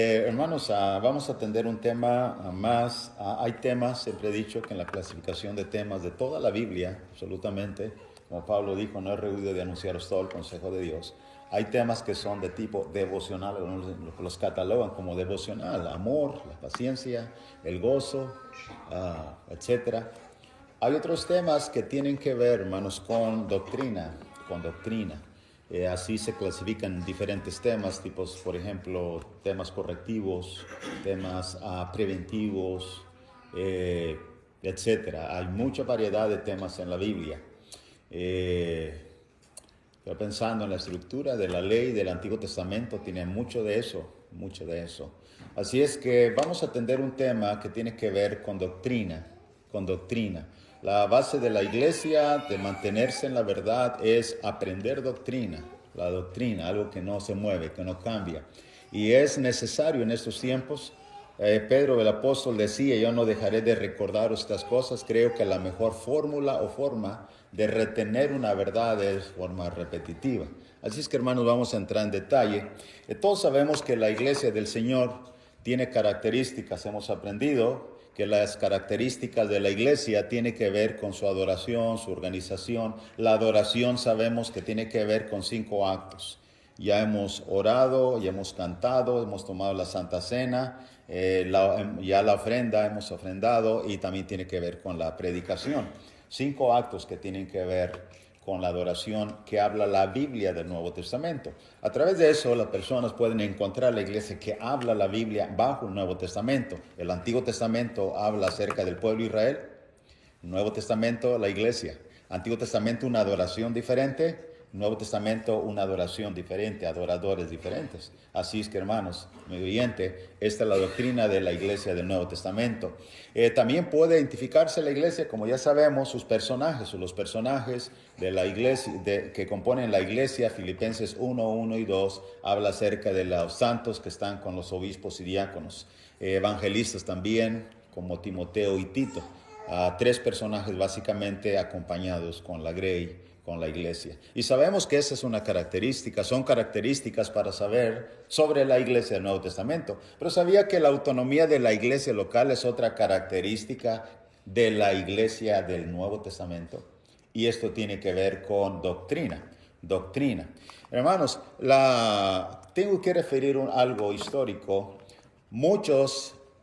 Hermanos, vamos a atender un tema más. Hay temas, siempre he dicho que en la clasificación de temas de toda la Biblia, absolutamente, como Pablo dijo, no he rehuido de anunciaros todo el consejo de Dios. Hay temas que son de tipo devocional, los catalogan como devocional, amor, la paciencia, el gozo, etcétera. Hay otros temas que tienen que ver, hermanos, con doctrina, con doctrina. Así se clasifican diferentes temas, tipos, por ejemplo, temas correctivos, temas preventivos, eh, etcétera. Hay mucha variedad de temas en la Biblia. Pero pensando en la estructura de la ley del Antiguo Testamento, tiene mucho de eso, mucho de eso. Así es que vamos a atender un tema que tiene que ver con doctrina, con doctrina. La base de la iglesia, de mantenerse en la verdad, es aprender doctrina, la doctrina, algo que no se mueve, que no cambia. Y es necesario en estos tiempos. Pedro el apóstol decía, yo no dejaré de recordar estas cosas. Creo que la mejor fórmula o forma de retener una verdad es forma repetitiva. Así es que, hermanos, vamos a entrar en detalle. Todos sabemos que la iglesia del Señor tiene características. Hemos aprendido que las características de la iglesia tienen que ver con su adoración, su organización. La adoración sabemos que tiene que ver con 5 actos. Ya hemos orado, ya hemos cantado, hemos tomado la Santa Cena, ya la ofrenda hemos ofrendado y también tiene que ver con la predicación. 5 actos que tienen que ver con la adoración que habla la Biblia del Nuevo Testamento. A través de eso las personas pueden encontrar la iglesia que habla la Biblia bajo el Nuevo Testamento. El Antiguo Testamento habla acerca del pueblo de Israel, el Nuevo Testamento la iglesia. Antiguo Testamento una adoración diferente, Nuevo Testamento una adoración diferente, adoradores diferentes. Así es que, hermanos, mi oyente, esta es la doctrina de la iglesia del Nuevo Testamento. También puede identificarse la iglesia, como ya sabemos, sus personajes, o los personajes de la iglesia, que componen la iglesia. Filipenses 1, 1 y 2 habla acerca de los santos que están con los obispos y diáconos. Evangelistas también, como Timoteo y Tito. 3 personajes básicamente acompañados con la grey, con la iglesia. Y sabemos que esa es una característica, son características para saber sobre la iglesia del Nuevo Testamento. Pero ¿sabía que la autonomía de la iglesia local es otra característica de la iglesia del Nuevo Testamento? Y esto tiene que ver con doctrina, doctrina. Hermanos, tengo que referir algo histórico.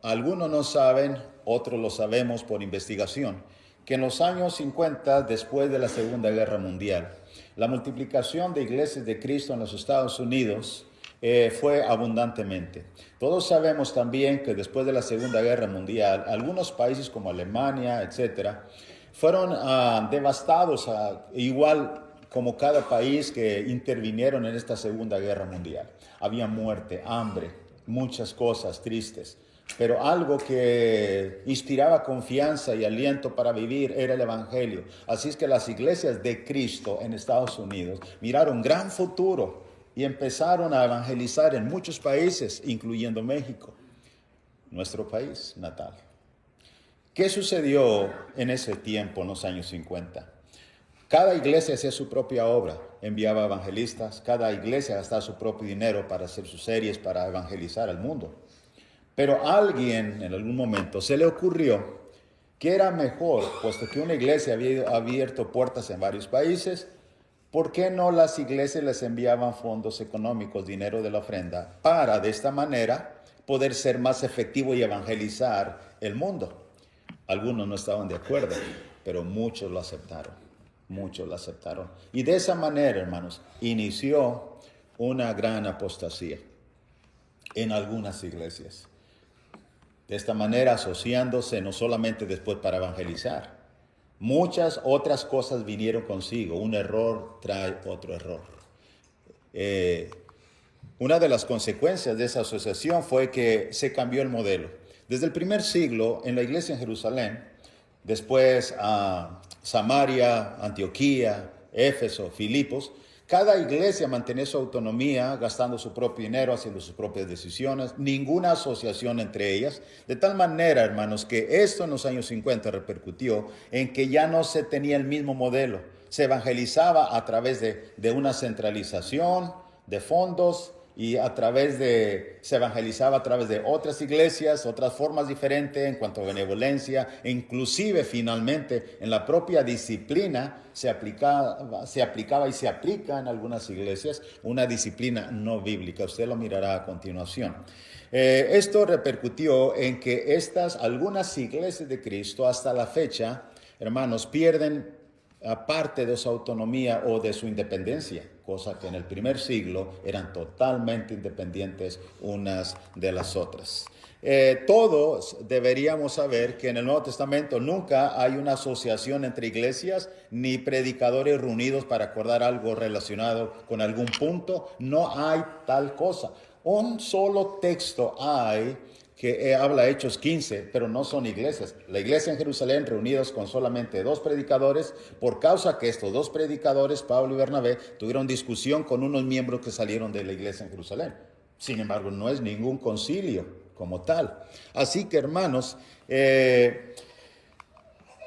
Algunos no saben, otros lo sabemos por investigación, que en los años 50, después de la Segunda Guerra Mundial, la multiplicación de iglesias de Cristo en los Estados Unidos fue abundantemente. Todos sabemos también que después de la Segunda Guerra Mundial, algunos países como Alemania, etcétera, fueron devastados, igual como cada país que intervinieron en esta Segunda Guerra Mundial. Había muerte, hambre, muchas cosas tristes. Pero algo que inspiraba confianza y aliento para vivir era el Evangelio. Así es que las iglesias de Cristo en Estados Unidos miraron gran futuro y empezaron a evangelizar en muchos países, incluyendo México, nuestro país natal. ¿Qué sucedió en ese tiempo, en los años 50? Cada iglesia hacía su propia obra, enviaba evangelistas, cada iglesia gastaba su propio dinero para hacer sus series, para evangelizar al mundo. Pero a alguien en algún momento se le ocurrió que era mejor, puesto que una iglesia había abierto puertas en varios países, ¿por qué no las iglesias les enviaban fondos económicos, dinero de la ofrenda, para de esta manera poder ser más efectivo y evangelizar el mundo? Algunos no estaban de acuerdo, pero muchos lo aceptaron, muchos lo aceptaron. Y de esa manera, hermanos, inició una gran apostasía en algunas iglesias. De esta manera asociándose no solamente después para evangelizar. Muchas otras cosas vinieron consigo. Un error trae otro error. Una de las consecuencias de esa asociación fue que se cambió el modelo. Desde el primer siglo, en la iglesia en Jerusalén, después Samaria, Antioquía, Éfeso, Filipos, cada iglesia mantenía su autonomía, gastando su propio dinero, haciendo sus propias decisiones, ninguna asociación entre ellas. De tal manera, hermanos, que esto en los años 50 repercutió en que ya no se tenía el mismo modelo. Se evangelizaba a través de una centralización de fondos y se evangelizaba a través de otras iglesias, otras formas diferentes en cuanto a benevolencia, e inclusive finalmente en la propia disciplina se aplicaba y se aplica en algunas iglesias una disciplina no bíblica. Usted lo mirará a continuación. Esto repercutió en que algunas iglesias de Cristo hasta la fecha, hermanos, pierden parte de su autonomía o de su independencia, cosa que en el primer siglo eran totalmente independientes unas de las otras. Todos deberíamos saber que en el Nuevo Testamento nunca hay una asociación entre iglesias ni predicadores reunidos para acordar algo relacionado con algún punto. No hay tal cosa. Un solo texto hay que habla Hechos 15, pero no son iglesias. La iglesia en Jerusalén reunidos con solamente 2 predicadores, por causa que estos 2 predicadores, Pablo y Bernabé, tuvieron discusión con unos miembros que salieron de la iglesia en Jerusalén. Sin embargo, no es ningún concilio como tal. Así que, hermanos,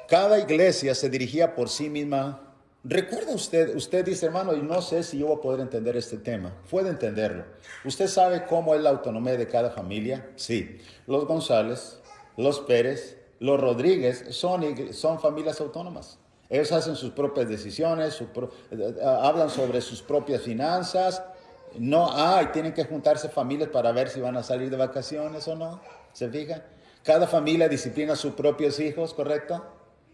cada iglesia se dirigía por sí misma. ¿Recuerda usted dice, hermano, y no sé si yo voy a poder entender este tema? Puede entenderlo. ¿Usted sabe cómo es la autonomía de cada familia? Sí. Los González, los Pérez, los Rodríguez son familias autónomas. Ellos hacen sus propias decisiones, hablan sobre sus propias finanzas. Tienen que juntarse familias para ver si van a salir de vacaciones o no. ¿Se fija? Cada familia disciplina a sus propios hijos, ¿correcto?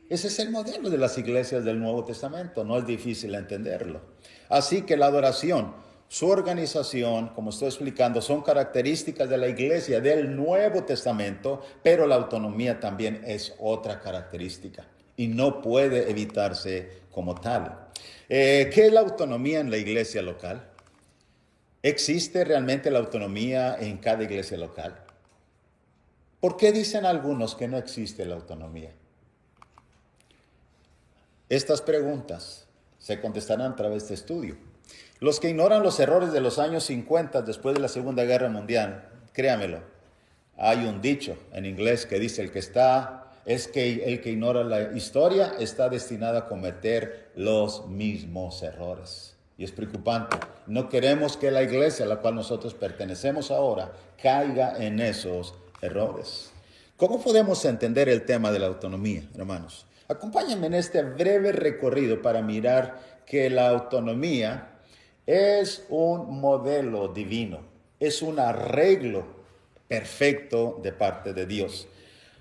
Ese es el modelo de las iglesias del Nuevo Testamento, no es difícil entenderlo. Así que la adoración, su organización, como estoy explicando, son características de la iglesia del Nuevo Testamento, pero la autonomía también es otra característica y no puede evitarse como tal. ¿Qué es la autonomía en la iglesia local? ¿Existe realmente la autonomía en cada iglesia local? ¿Por qué dicen algunos que no existe la autonomía? Estas preguntas se contestarán a través de este estudio. Los que ignoran los errores de los años 50 después de la Segunda Guerra Mundial, créamelo, hay un dicho en inglés que dice el que ignora la historia está destinado a cometer los mismos errores. Y es preocupante. No queremos que la iglesia a la cual nosotros pertenecemos ahora caiga en esos errores. ¿Cómo podemos entender el tema de la autonomía, hermanos? Acompáñenme en este breve recorrido para mirar que la autonomía es un modelo divino, es un arreglo perfecto de parte de Dios.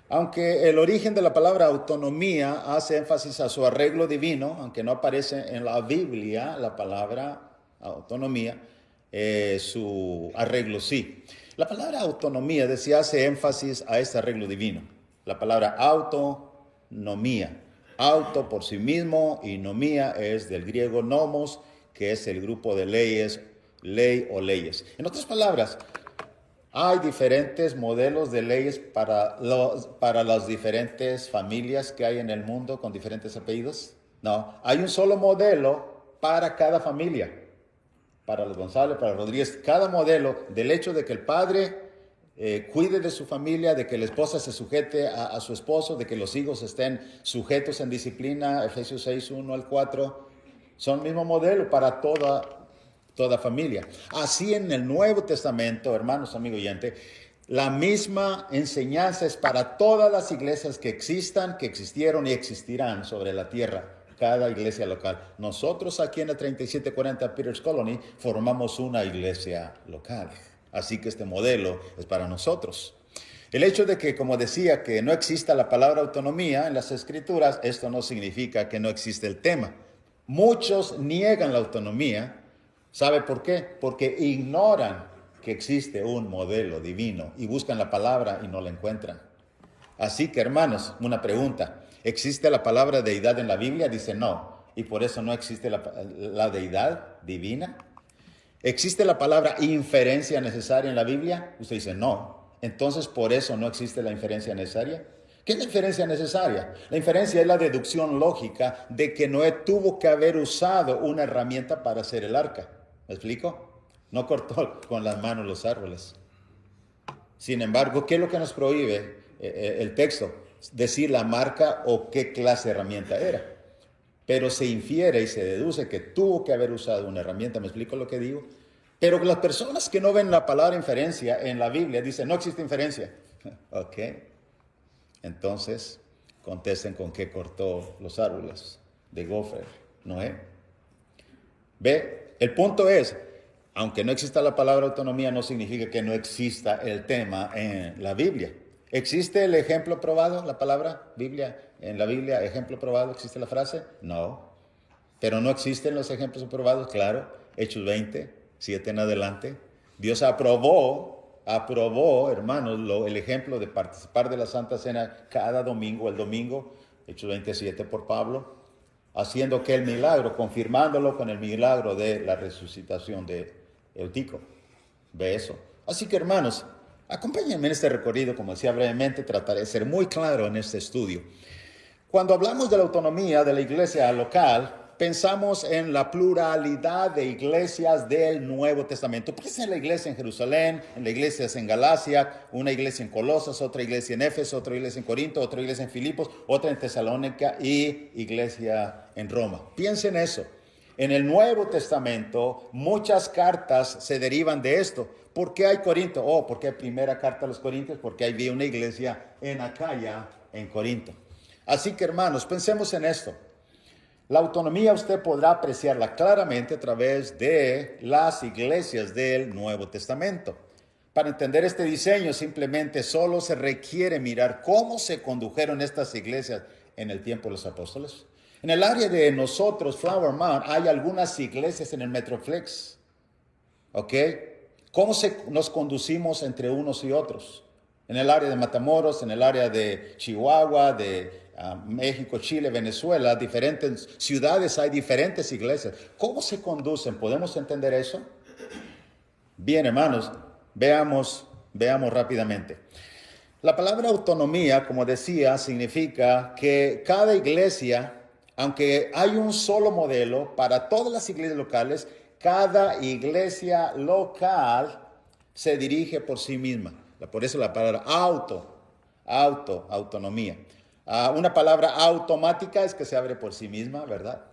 Aunque el origen de la palabra autonomía hace énfasis a su arreglo divino, aunque no aparece en la Biblia la palabra autonomía, su arreglo sí. La palabra autonomía hace énfasis a este arreglo divino. La palabra autonomía. Auto por sí mismo y nomía es del griego nomos, que es el grupo de leyes, ley o leyes. En otras palabras, hay diferentes modelos de leyes para las diferentes familias que hay en el mundo con diferentes apellidos. No, hay un solo modelo para cada familia. Para los González, para Rodríguez, cada modelo del hecho de que el padre cuide de su familia, de que la esposa se sujete a su esposo, de que los hijos estén sujetos en disciplina, Efesios 6, 1 al 4, son el mismo modelo para toda familia. Así en el Nuevo Testamento, hermanos, amigo oyente, la misma enseñanza es para todas las iglesias que existan, que existieron y existirán sobre la tierra. Cada iglesia local. Nosotros aquí en la 3740 Peters Colony formamos una iglesia local. Así que este modelo es para nosotros. El hecho de que, como decía, que no exista la palabra autonomía en las Escrituras, esto no significa que no existe el tema. Muchos niegan la autonomía. ¿Sabe por qué? Porque ignoran que existe un modelo divino y buscan la palabra y no la encuentran. Así que, hermanos, una pregunta. ¿Existe la palabra deidad en la Biblia? Dice no. ¿Y por eso no existe la deidad divina? ¿Existe la palabra inferencia necesaria en la Biblia? Usted dice no. Entonces, ¿por eso no existe la inferencia necesaria? ¿Qué es la inferencia necesaria? La inferencia es la deducción lógica de que Noé tuvo que haber usado una herramienta para hacer el arca. ¿Me explico? No cortó con las manos los árboles. Sin embargo, ¿qué es lo que nos prohíbe el texto? Decir la marca o qué clase de herramienta era. Pero se infiere y se deduce que tuvo que haber usado una herramienta. ¿Me explico lo que digo? Pero las personas que no ven la palabra inferencia en la Biblia dicen, no existe inferencia. Ok, entonces contesten con qué cortó los árboles de Gofer, Noé. Ve, el punto es, aunque no exista la palabra autonomía, no significa que no exista el tema en la Biblia. ¿Existe el ejemplo probado, la palabra Biblia? En la Biblia, ejemplo probado, ¿existe la frase? No. Pero no existen los ejemplos probados, claro. Hechos 20, 7 en adelante. Dios aprobó, hermanos, el ejemplo de participar de la Santa Cena cada domingo, el domingo, Hechos 27 por Pablo, haciendo que el milagro, confirmándolo con el milagro de la resucitación de Eutico. Ve eso. Así que, hermanos, acompáñenme en este recorrido, como decía brevemente, trataré de ser muy claro en este estudio. Cuando hablamos de la autonomía de la iglesia local, pensamos en la pluralidad de iglesias del Nuevo Testamento. Piensa en la iglesia en Jerusalén, en la iglesia en Galacia, una iglesia en Colosas, otra iglesia en Éfeso, otra iglesia en Corinto, otra iglesia en Filipos, otra en Tesalónica y iglesia en Roma. Piensa en eso. En el Nuevo Testamento muchas cartas se derivan de esto. ¿Por qué hay Corinto? Porque hay primera carta a los Corintios, porque había una iglesia en Acaya, en Corinto. Así que, hermanos, pensemos en esto. La autonomía usted podrá apreciarla claramente a través de las iglesias del Nuevo Testamento. Para entender este diseño simplemente solo se requiere mirar cómo se condujeron estas iglesias en el tiempo de los apóstoles. En el área de nosotros, Flower Mound, hay algunas iglesias en el Metroplex. ¿Ok? ¿Cómo nos conducimos entre unos y otros? En el área de Matamoros, en el área de Chihuahua, de México, Chile, Venezuela, diferentes ciudades hay diferentes iglesias. ¿Cómo se conducen? ¿Podemos entender eso? Bien, hermanos, veamos rápidamente. La palabra autonomía, como decía, significa que cada iglesia, aunque hay un solo modelo para todas las iglesias locales, cada iglesia local se dirige por sí misma. Por eso la palabra autonomía. Una palabra automática es que se abre por sí misma, ¿verdad?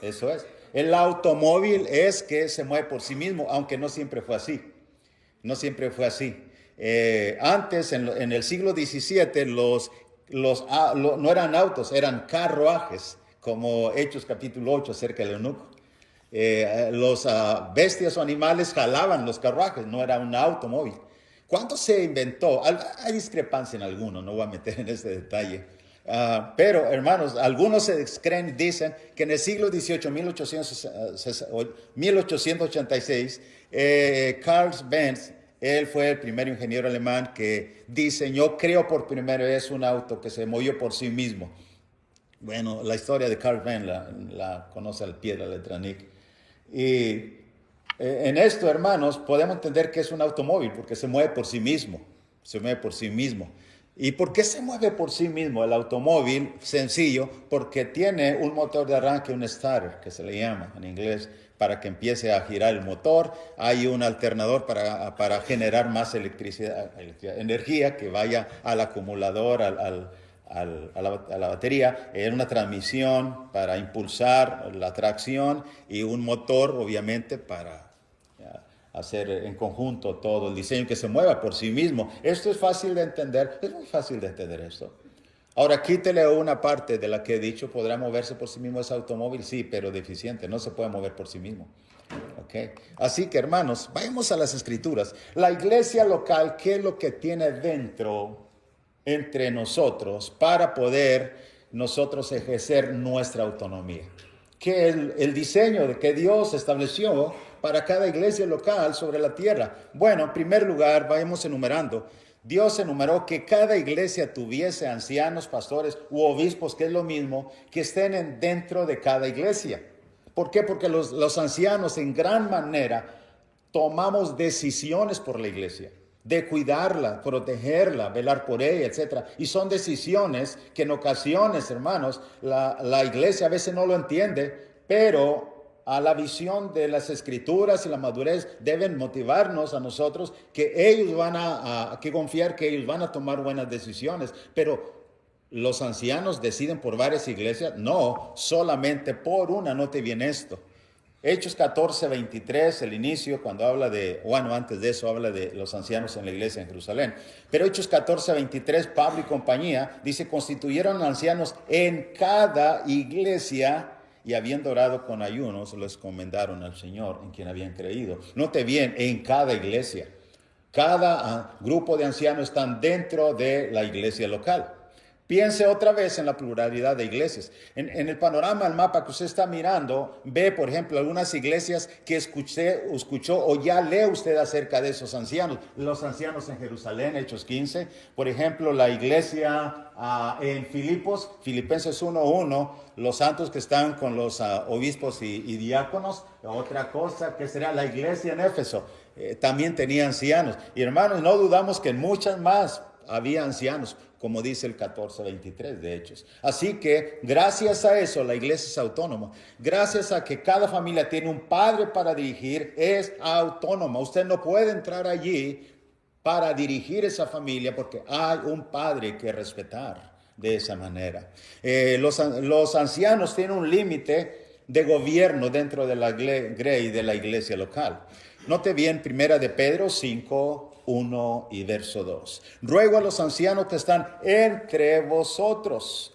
Eso es. El automóvil es que se mueve por sí mismo, aunque no siempre fue así. No siempre fue así. Antes, en el siglo XVII, no eran autos, eran carruajes, como Hechos capítulo 8 acerca del eunuco. Los bestias o animales jalaban los carruajes, no era un automóvil. ¿Cuándo se inventó? Hay discrepancia en algunos, no voy a meter en ese detalle. Pero, hermanos, algunos dicen que en el siglo XVIII, 1886, Carl Benz, él fue el primer ingeniero alemán que diseñó, creó por primera vez un auto que se movió por sí mismo. Bueno, la historia de Carl Benz la conoce al pie de la letra Nick. Y en esto, hermanos, podemos entender que es un automóvil porque se mueve por sí mismo. Se mueve por sí mismo. ¿Y por qué se mueve por sí mismo el automóvil? Sencillo, porque tiene un motor de arranque, un starter, que se le llama en inglés, para que empiece a girar el motor. Hay un alternador para generar más energía que vaya al acumulador, a la batería, una transmisión para impulsar la tracción y un motor, obviamente, para hacer en conjunto todo el diseño que se mueva por sí mismo. Esto es fácil de entender, es muy fácil de entender esto. Ahora, quítele una parte de la que he dicho, ¿podrá moverse por sí mismo ese automóvil? Sí, pero deficiente, no se puede mover por sí mismo. ¿Okay? Así que, hermanos, vayamos a las escrituras. La iglesia local, ¿qué es lo que tiene dentro entre nosotros para poder nosotros ejercer nuestra autonomía? ¿Qué es el diseño de que Dios estableció para cada iglesia local sobre la tierra? Bueno, en primer lugar, vayamos enumerando. Dios enumeró que cada iglesia tuviese ancianos, pastores u obispos, que es lo mismo, que estén dentro de cada iglesia. ¿Por qué? Porque los ancianos en gran manera tomamos decisiones por la iglesia, de cuidarla, protegerla, velar por ella, etc. Y son decisiones que en ocasiones, hermanos, la iglesia a veces no lo entiende, pero a la visión de las escrituras y la madurez deben motivarnos a nosotros que ellos que confiar que ellos van a tomar buenas decisiones. Pero los ancianos deciden por varias iglesias, no, solamente por una. Note bien esto. Hechos 14, 23, el inicio, cuando habla de, bueno, antes de eso habla de los ancianos en la iglesia en Jerusalén. Pero Hechos 14, 23, Pablo y compañía, dice, constituyeron ancianos en cada iglesia y habiendo orado con ayunos, los encomendaron al Señor en quien habían creído. Note bien, en cada iglesia. Cada grupo de ancianos están dentro de la iglesia local. Piense otra vez en la pluralidad de iglesias. En el panorama, el mapa que usted está mirando, ve, por ejemplo, algunas iglesias que escuchó o ya lee usted acerca de esos ancianos. Los ancianos en Jerusalén, Hechos 15. Por ejemplo, la iglesia en Filipos, Filipenses 1:1, los santos que están con los obispos y diáconos. Otra cosa que será la iglesia en Éfeso, también tenía ancianos. Y hermanos, no dudamos que en muchas más había ancianos, como dice el 14:23 de Hechos. Así que gracias a eso la iglesia es autónoma. Gracias a que cada familia tiene un padre para dirigir, es autónoma. Usted no puede entrar allí para dirigir esa familia porque hay un padre que respetar de esa manera. Los ancianos tienen un límite de gobierno dentro de la grey de la iglesia local. Note bien, primera de Pedro 5, 1 y verso 2. Ruego a los ancianos que están entre vosotros,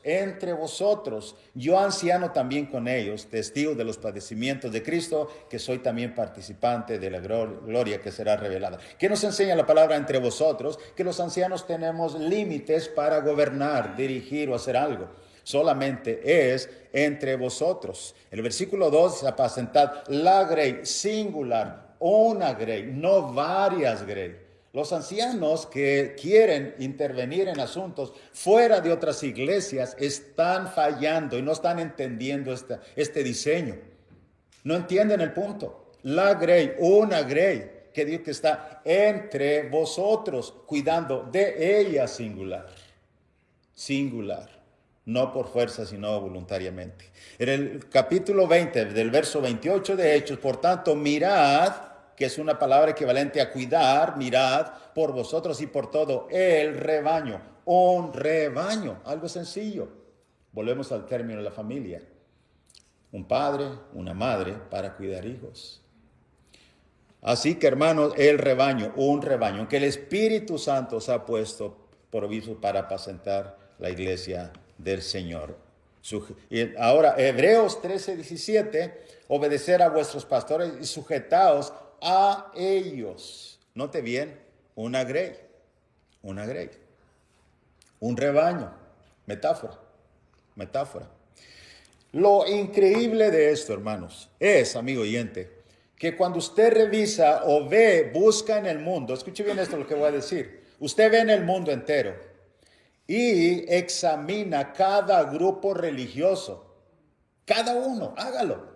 yo anciano también con ellos, testigo de los padecimientos de Cristo, que soy también participante de la gloria que será revelada. ¿Qué nos enseña la palabra entre vosotros? Que los ancianos tenemos límites para gobernar, dirigir o hacer algo. Solamente es entre vosotros. El versículo 2 dice, apacentad la grey, singular, una grey, no varias grey. Los ancianos que quieren intervenir en asuntos fuera de otras iglesias están fallando y no están entendiendo este diseño. No entienden el punto. La grey, una grey, que dice que está entre vosotros, cuidando de ella singular. Singular. No por fuerza, sino voluntariamente. En el capítulo 20, del verso 28 de Hechos, por tanto, mirad, que es una palabra equivalente a cuidar, mirad por vosotros y por todo el rebaño. Un rebaño, algo sencillo. Volvemos al término de la familia. Un padre, una madre para cuidar hijos. Así que, hermanos, el rebaño, un rebaño, que el Espíritu Santo se ha puesto por obispo para apacentar la iglesia del Señor. Y ahora, Hebreos 13:17, obedecer a vuestros pastores y sujetaos a ellos. Note bien, una grey, un rebaño, metáfora. Lo increíble de esto, hermanos, es, amigo oyente, que cuando usted revisa o ve, busca en el mundo, escuche bien esto lo que voy a decir, usted ve en el mundo entero y examina cada grupo religioso, cada uno, hágalo,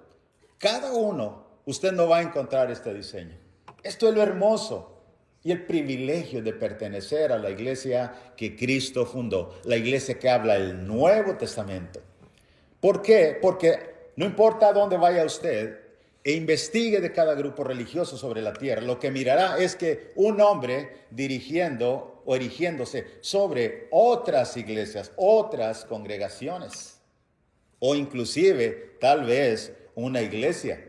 cada uno, usted no va a encontrar este diseño. Esto es lo hermoso y el privilegio de pertenecer a la iglesia que Cristo fundó, la iglesia que habla el Nuevo Testamento. ¿Por qué? Porque no importa a dónde vaya usted e investigue de cada grupo religioso sobre la tierra, lo que mirará es que un hombre dirigiendo o erigiéndose sobre otras iglesias, otras congregaciones, o inclusive tal vez una iglesia,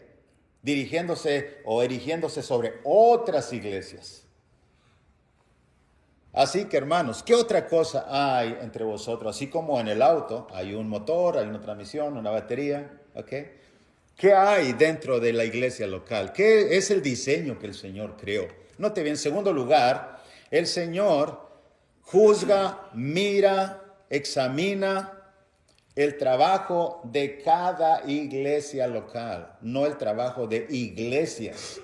dirigiéndose o erigiéndose sobre otras iglesias. Así que, hermanos, ¿qué otra cosa hay entre vosotros? Así como en el auto hay un motor, hay una transmisión, una batería, ¿ok? ¿Qué hay dentro de la iglesia local? ¿Qué es el diseño que el Señor creó? Note bien, en segundo lugar, el Señor juzga, mira, examina el trabajo de cada iglesia local, no el trabajo de iglesias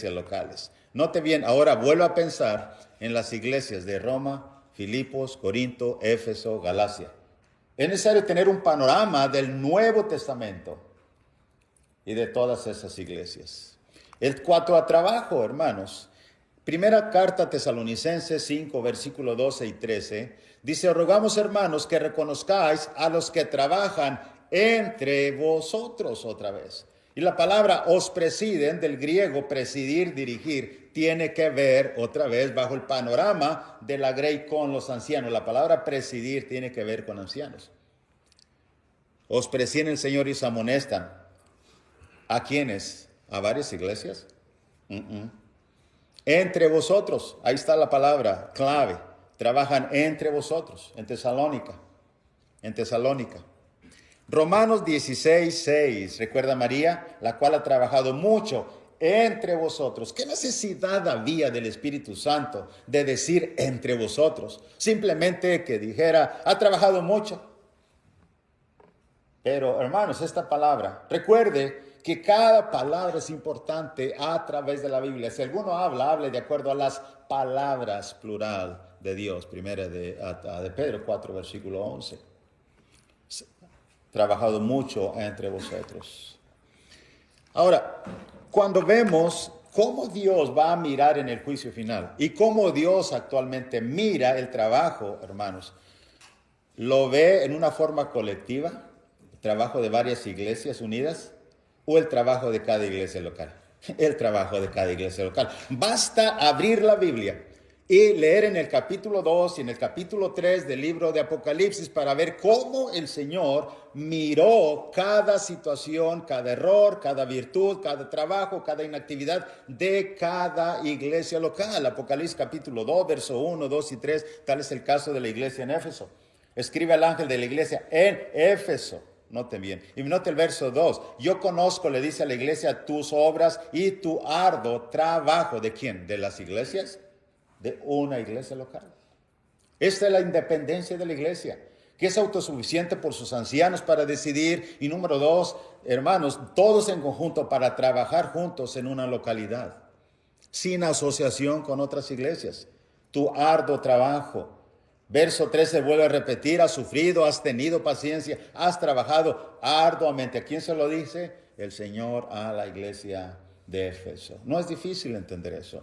locales. Note bien, ahora vuelvo a pensar en las iglesias de Roma, Filipos, Corinto, Éfeso, Galacia. Es necesario tener un panorama del Nuevo Testamento y de todas esas iglesias. El cuanto a trabajo, hermanos, primera carta a Tesalonicenses 5, versículo 12 y 13, dice, rogamos, hermanos, que reconozcáis a los que trabajan entre vosotros otra vez. Y la palabra os presiden, del griego presidir, dirigir, tiene que ver otra vez bajo el panorama de la grey con los ancianos. La palabra presidir tiene que ver con ancianos. Os presiden el Señor y os amonestan. ¿A quiénes? ¿A varias iglesias? Entre vosotros, ahí está la palabra clave. Trabajan entre vosotros, en Tesalónica. En Tesalónica. Romanos 16:6, recuerda María, la cual ha trabajado mucho entre vosotros. ¿Qué necesidad había del Espíritu Santo de decir entre vosotros? Simplemente que dijera, ha trabajado mucho. Pero hermanos, esta palabra, recuerde que cada palabra es importante a través de la Biblia. Si alguno habla, hable de acuerdo a las palabras plural de Dios. Primera de Pedro 4, versículo 11. Trabajado mucho entre vosotros. Ahora, cuando vemos cómo Dios va a mirar en el juicio final y cómo Dios actualmente mira el trabajo, hermanos, ¿lo ve en una forma colectiva? ¿El trabajo de varias iglesias unidas? ¿O el trabajo de cada iglesia local? El trabajo de cada iglesia local. Basta abrir la Biblia y leer en el capítulo 2 y en el capítulo 3 del libro de Apocalipsis para ver cómo el Señor miró cada situación, cada error, cada virtud, cada trabajo, cada inactividad de cada iglesia local. Apocalipsis capítulo 2, verso 1, 2 y 3, tal es el caso de la iglesia en Éfeso. Escribe al ángel de la iglesia en Éfeso. Noten bien. Y note el verso 2. Yo conozco, le dice a la iglesia, tus obras y tu arduo trabajo. ¿De quién? ¿De las iglesias? De una iglesia local. Esta es la independencia de la iglesia, que es autosuficiente por sus ancianos para decidir. Y número 2, hermanos, todos en conjunto para trabajar juntos en una localidad, sin asociación con otras iglesias. Tu arduo trabajo. Verso 13 vuelve a repetir, has sufrido, has tenido paciencia, has trabajado arduamente. ¿A quién se lo dice? El Señor a la iglesia de Éfeso. No es difícil entender eso.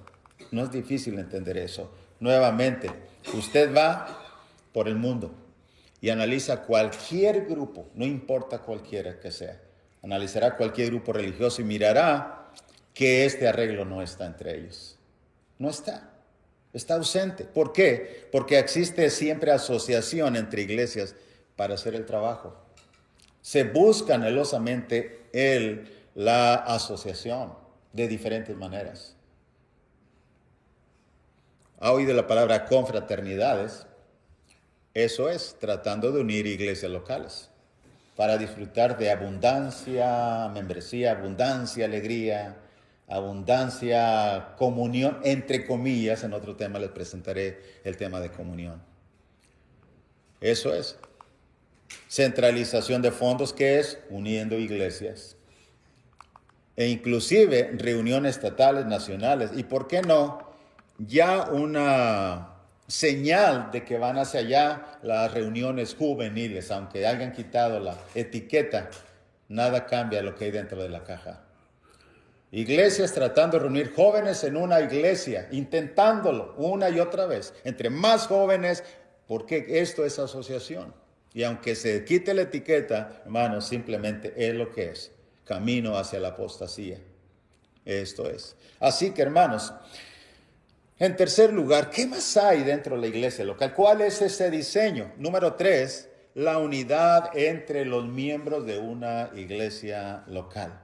No es difícil entender eso. Nuevamente, usted va por el mundo y analiza cualquier grupo, no importa cualquiera que sea. Analizará cualquier grupo religioso y mirará que este arreglo no está entre ellos. No está. Está ausente. ¿Por qué? Porque existe siempre asociación entre iglesias para hacer el trabajo. Se busca anhelosamente la asociación de diferentes maneras. ¿Ha oído la palabra confraternidades? Eso es, tratando de unir iglesias locales para disfrutar de abundancia, membresía, abundancia, alegría, abundancia, comunión, entre comillas. En otro tema les presentaré el tema de comunión. Eso es. Centralización de fondos, ¿qué es? Uniendo iglesias. E inclusive reuniones estatales, nacionales. ¿Y por qué no? Ya una señal de que van hacia allá las reuniones juveniles. Aunque hayan quitado la etiqueta, nada cambia lo que hay dentro de la caja. Iglesias tratando de reunir jóvenes en una iglesia, intentándolo una y otra vez, entre más jóvenes, porque esto es asociación. Y aunque se quite la etiqueta, hermanos, simplemente es lo que es, camino hacia la apostasía. Esto es. Así que, hermanos, en tercer lugar, ¿qué más hay dentro de la iglesia local? ¿Cuál es ese diseño? Número 3, la unidad entre los miembros de una iglesia local.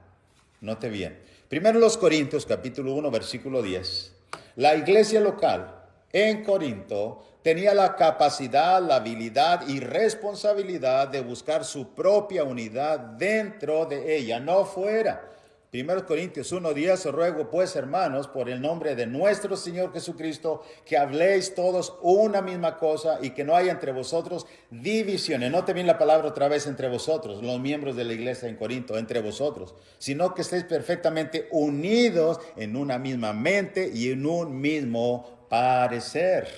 Note bien. Primero los Corintios, capítulo 1, versículo 10. La iglesia local en Corinto tenía la capacidad, la habilidad y responsabilidad de buscar su propia unidad dentro de ella, no fuera. Primero Corintios 1:10, os ruego pues, hermanos, por el nombre de nuestro Señor Jesucristo, que habléis todos una misma cosa y que no haya entre vosotros divisiones. Note bien la palabra otra vez, entre vosotros, los miembros de la iglesia en Corinto, entre vosotros, sino que estéis perfectamente unidos en una misma mente y en un mismo parecer.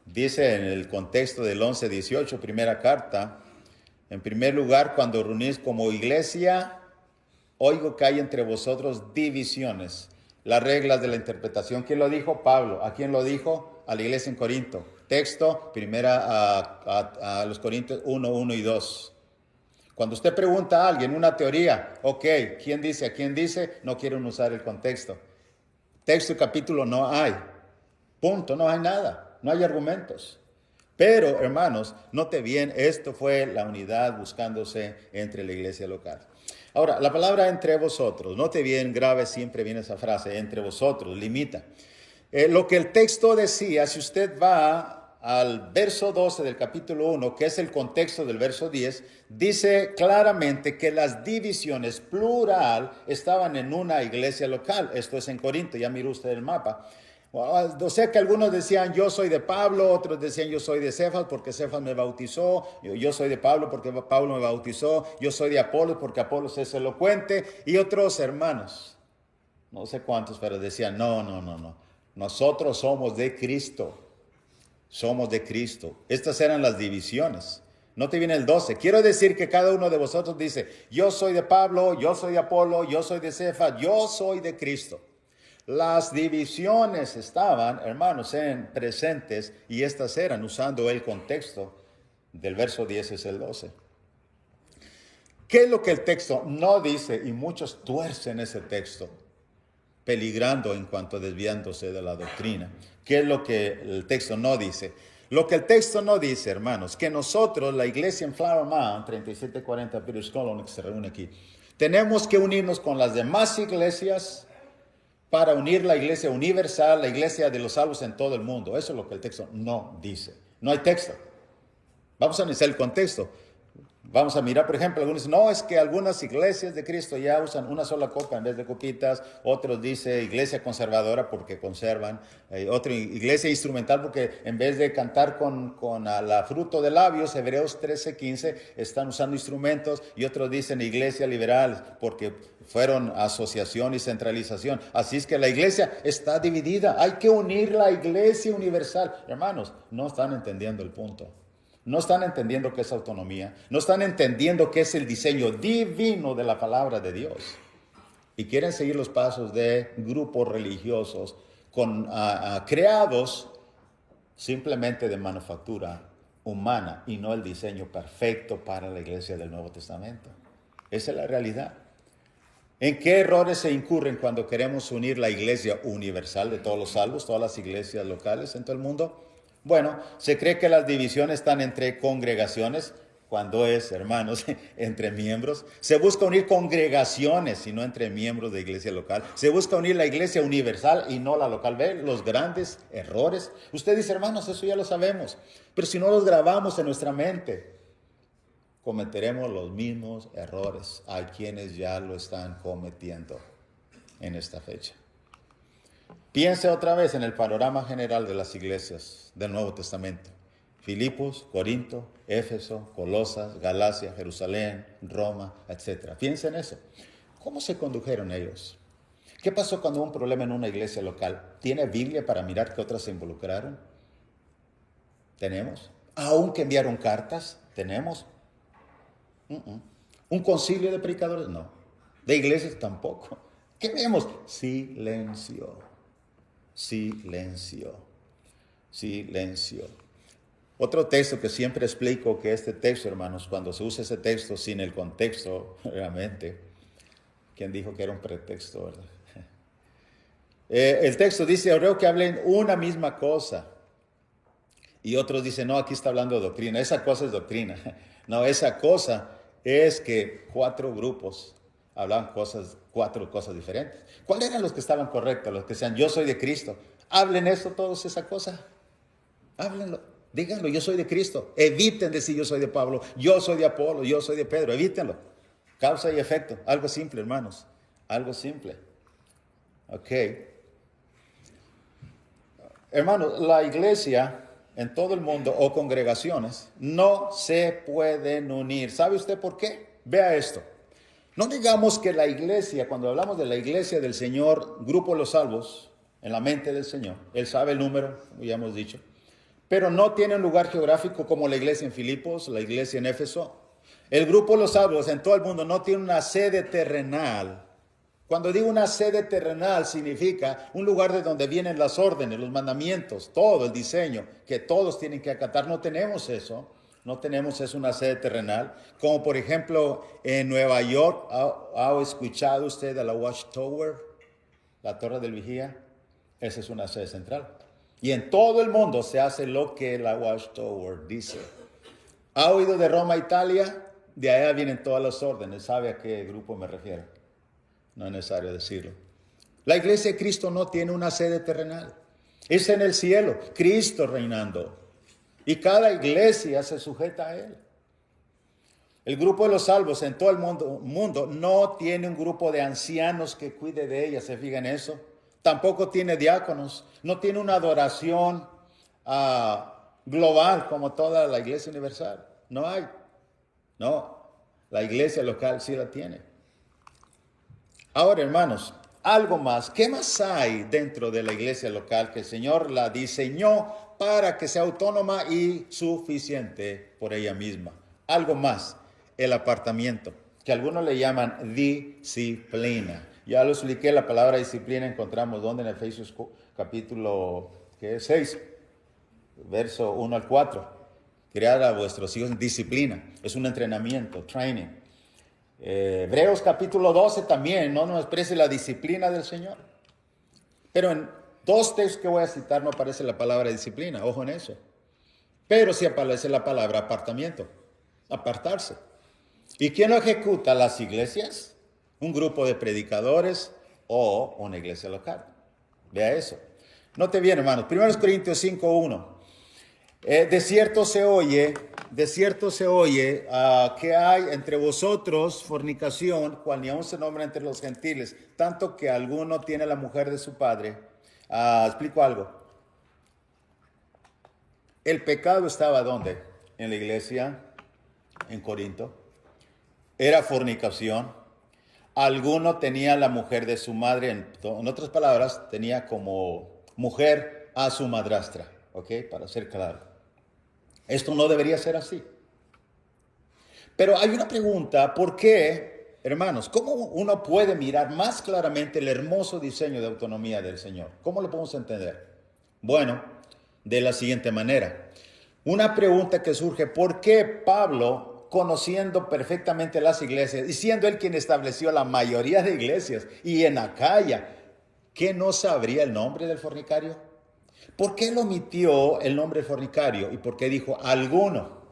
Dice en el contexto del 11:18, primera carta, en primer lugar, cuando reunís como iglesia, oigo que hay entre vosotros divisiones. Las reglas de la interpretación. ¿Quién lo dijo? Pablo. ¿A quién lo dijo? A la iglesia en Corinto. Texto, primera a los Corintios 1:1 y 2. Cuando usted pregunta a alguien una teoría, ok, ¿quién dice? ¿A quién dice? No quieren usar el contexto. Texto y capítulo no hay. Punto, no hay nada. No hay argumentos. Pero, hermanos, note bien, esto fue la unidad buscándose entre la iglesia local. Ahora, la palabra entre vosotros, note bien, grave siempre viene esa frase, entre vosotros, limita. Lo que el texto decía, si usted va al verso 12 del capítulo 1, que es el contexto del verso 10, dice claramente que las divisiones plural estaban en una iglesia local. Esto es en Corinto, ya mire usted el mapa. O sea que algunos decían yo soy de Pablo, otros decían yo soy de Cefas porque Cefas me bautizó, yo soy de Pablo porque Pablo me bautizó, yo soy de Apolos porque Apolos es elocuente, y otros hermanos, no sé cuántos, pero decían no, nosotros somos de Cristo, somos de Cristo. Estas eran las divisiones. No te viene el 12. Quiero decir que cada uno de vosotros dice, yo soy de Pablo, yo soy de Apolo, yo soy de Cefas, yo soy de Cristo. Las divisiones estaban, hermanos, en presentes, y estas eran usando el contexto del verso 10 es el 12. ¿Qué es lo que el texto no dice? Y muchos tuercen ese texto, peligrando en cuanto desviándose de la doctrina. ¿Qué es lo que el texto no dice? Lo que el texto no dice, hermanos, que nosotros, la iglesia en Flower Mound, 3740 British Columbia, que se reúne aquí, tenemos que unirnos con las demás iglesias para unir la iglesia universal, la iglesia de los salvos en todo el mundo. Eso es lo que el texto no dice. No hay texto. Vamos a analizar el contexto. Vamos a mirar, por ejemplo, algunos dicen, no, es que algunas iglesias de Cristo ya usan una sola copa en vez de copitas. Otros dicen iglesia conservadora porque conservan. Otra iglesia instrumental porque en vez de cantar con la fruto de labios, Hebreos 13:15, están usando instrumentos. Y otros dicen iglesia liberal porque fueron asociación y centralización. Así es que la iglesia está dividida. Hay que unir la iglesia universal. Hermanos, no están entendiendo el punto. No están entendiendo qué es autonomía. No están entendiendo qué es el diseño divino de la palabra de Dios. Y quieren seguir los pasos de grupos religiosos creados simplemente de manufactura humana y no el diseño perfecto para la iglesia del Nuevo Testamento. Esa es la realidad. ¿En qué errores se incurren cuando queremos unir la iglesia universal de todos los salvos, todas las iglesias locales en todo el mundo? Bueno, se cree que las divisiones están entre congregaciones, cuando es, hermanos, entre miembros. Se busca unir congregaciones y no entre miembros de iglesia local. Se busca unir la iglesia universal y no la local. ¿Ve los grandes errores? Usted dice, hermanos, eso ya lo sabemos. Pero si no los grabamos en nuestra mente, cometeremos los mismos errores. Hay quienes ya lo están cometiendo en esta fecha. Piense otra vez en el panorama general de las iglesias del Nuevo Testamento. Filipos, Corinto, Éfeso, Colosas, Galacia, Jerusalén, Roma, etc. Piense en eso. ¿Cómo se condujeron ellos? ¿Qué pasó cuando hubo un problema en una iglesia local? ¿Tiene Biblia para mirar qué otras se involucraron? ¿Tenemos? ¿Aún que enviaron cartas? ¿Tenemos? ¿Un concilio de predicadores? No. ¿De iglesias? Tampoco. ¿Qué vemos? Silencio. Silencio, silencio. Otro texto que siempre explico que este texto, hermanos, cuando se usa ese texto sin el contexto, realmente, ¿quién dijo que era un pretexto, verdad? El texto dice, oreo que hablen una misma cosa. Y otros dicen, no, aquí está hablando de doctrina. Esa cosa es doctrina. No, esa cosa es que 4 grupos hablaban cuatro cosas diferentes. ¿Cuáles eran los que estaban correctos? Los que decían, yo soy de Cristo. Hablen eso todos, esa cosa. Háblenlo, díganlo, yo soy de Cristo. Eviten decir yo soy de Pablo, yo soy de Apolo, yo soy de Pedro. Evítenlo. Causa y efecto. Algo simple, hermanos. Algo simple. Ok. Hermanos, la iglesia en todo el mundo o congregaciones no se pueden unir. ¿Sabe usted por qué? Vea esto. No digamos que la iglesia, cuando hablamos de la iglesia del Señor, grupo de los salvos, en la mente del Señor, Él sabe el número, como ya hemos dicho, pero no tiene un lugar geográfico como la iglesia en Filipos, la iglesia en Éfeso. El grupo de los salvos en todo el mundo no tiene una sede terrenal. Cuando digo una sede terrenal significa un lugar de donde vienen las órdenes, los mandamientos, todo el diseño que todos tienen que acatar. No tenemos eso. No tenemos eso, una sede terrenal. Como por ejemplo en Nueva York, ¿ha escuchado usted de la Watchtower? La Torre del Vigía. Esa es una sede central. Y en todo el mundo se hace lo que la Watchtower dice. ¿Ha oído de Roma, Italia? De allá vienen todas las órdenes. ¿Sabe a qué grupo me refiero? No es necesario decirlo. La iglesia de Cristo no tiene una sede terrenal. Es en el cielo, Cristo reinando. Y cada iglesia se sujeta a Él. El grupo de los salvos en todo el mundo no tiene un grupo de ancianos que cuide de ella, ¿se fijan en eso? Tampoco tiene diáconos, no tiene una adoración global como toda la iglesia universal. No hay. No, la iglesia local sí la tiene. Ahora, hermanos, algo más. ¿Qué más hay dentro de la iglesia local que el Señor la diseñó para que sea autónoma y suficiente por ella misma? Algo más, el apartamiento, que algunos le llaman disciplina. Ya lo expliqué, la palabra disciplina encontramos donde en Efesios capítulo 6, verso 1 al 4. Crear a vuestros hijos en disciplina. Es un entrenamiento, training. Hebreos capítulo 12 también, no nos expresa la disciplina del Señor. Pero en dos textos que voy a citar no aparece la palabra disciplina, ojo en eso. Pero sí aparece la palabra apartamiento, apartarse. ¿Y quién lo ejecuta? Las iglesias, un grupo de predicadores o una iglesia local. Vea eso. Note bien, hermanos, 1 Corintios 5:1. De cierto se oye que hay entre vosotros fornicación, cual ni aun se nombra entre los gentiles, tanto que alguno tiene la mujer de su padre. Explico algo. El pecado estaba ¿dónde? En la iglesia, en Corinto. Era fornicación. Alguno tenía la mujer de su madre, en otras palabras, tenía como mujer a su madrastra, ¿ok? Para ser claro. Esto no debería ser así. Pero hay una pregunta, ¿por qué, hermanos? ¿Cómo uno puede mirar más claramente el hermoso diseño de autonomía del Señor? ¿Cómo lo podemos entender? Bueno, de la siguiente manera. Una pregunta que surge, ¿por qué Pablo, conociendo perfectamente las iglesias, y siendo él quien estableció la mayoría de iglesias, y en Acaya, ¿qué no sabría el nombre del fornicario? ¿Por qué él omitió el nombre del fornicario? ¿Y por qué dijo alguno?